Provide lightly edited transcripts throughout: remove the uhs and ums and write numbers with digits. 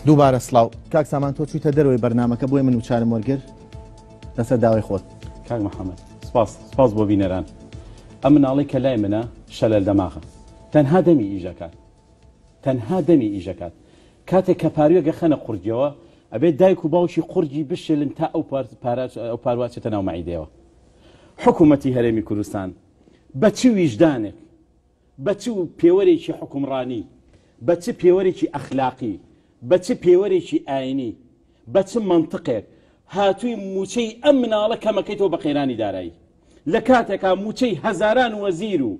دووبارە سڵاو کاک سامان تۆ چوویتە دەرەوەی بەرنامەکە بۆی من و چارم وەرگر لەسەر داوای خۆت. کاک محەممەد سپاس بۆ بینەران. ئەم مناڵی کە لای منە شەلەل دەماغە تەنها دەمی ئیژەکات تەنها دەمی ئیژەکات کاتێک کە پاروێگە خەنە قورجەوە ئەبێت دایک و باوکی قورجی بشێلن تا ئەو پارواچێتە ناو مەعیدەوە. حکوومەتی هەرێمی کوردستان بە چ ویژدانێک بە چ پێوەرێکی حکومڕانی بە چ پێوەرێکی ئەخلاقی بە چ پێوەرێکی ئاینی بە چ منطقێک هاتووی موچەی ئەم مناڵە کەمەکەیتەوە بە قەیرانی دارایی لە کاتێکا موچەی هەزاران وەزیر و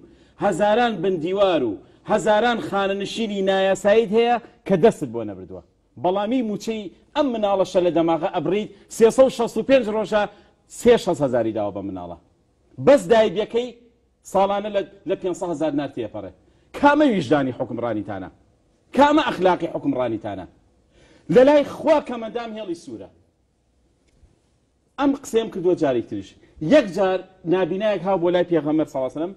هەزاران بندیوار و هەزاران خانەنشینی نایاساییت هەیە کە دەستت بۆ نەبردووە بەڵامی موچەی ئەم مناڵە شە لە دەماغە ئەبڕیت 365 ڕۆژە 600,000 داوە بە مناڵە بەس دایبیەکەی ساڵانە لە 500,000 نار تێپەڕێ. کامە ویژدانی حکومڕانیتانە کامە ئەخلاقی حکومڕانیتانە لە لای خوا کە مەدام هێڵی سوورە. ئەم قسەم کردووە جارێک تریش یەک جار نابینایەک هاو بۆ لای پێغەمبەر صلی الله علیه و سلم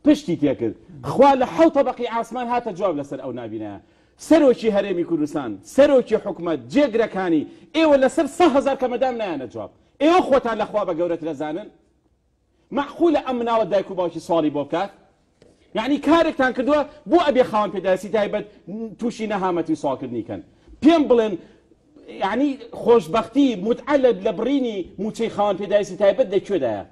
پشتی تێکرد خوا لە 7 طەبەقی عاسمان هاتە جواب لەسەر ئەو نابینایە. سەرۆکی هەرێمی کوردستان سەرۆکی حکومەت جێگرەکانی ئێوە لەسەر 100,000 کە مەدام نایەنە جواب ئێوە خۆتان لەخوا بە گەورەت لەزانن معقولە ئەم مناڵە دایک و باوکی سواڵی بۆ بکات؟ یعنی کارێکتان کردووە بۆ ئەبێ خاوەن پێداسی تایبەت تووشی نەهامەتی سواڵکردنی کەن پێم بڵێن یعنی خۆشببختی متعە لە بڕینی موچەی خاوەن پێداسی تایبەت لەکوێدایە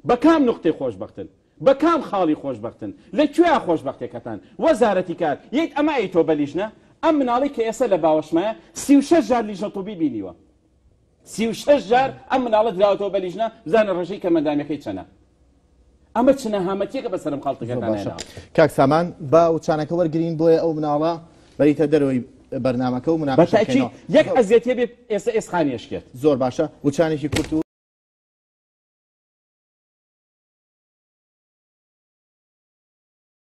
بە کام نقطەی خۆشببختن بە کام خاڵی خۆشببختن لەکوێ خۆشببختێکەکان وەزارەتی کار یەک ئەمە ئەی تۆ بەلیژنە ئەم مناڵی کە ئێستا لە باوەشمایە 36 جار لیژنە تووبی بینیوە 36 جار ئەم مناڵە دراوەتەوە بەلیژنە بزانە ڕێژەی کە مەدامەکەی چەنە ئەمە چ نەهامەتیەکە بەسەرم خاڵتەکەتان. کاک سامان با وچانەکە وەرگرین بۆیە ئەو مناڵە بەریتە دەرەوەی بەرنامەکە و مناقەشەکەین. یەک ئەزیەتیە بێ ئێستا ئێسخانیەشکێت زۆر باشە وچانێکی کورت و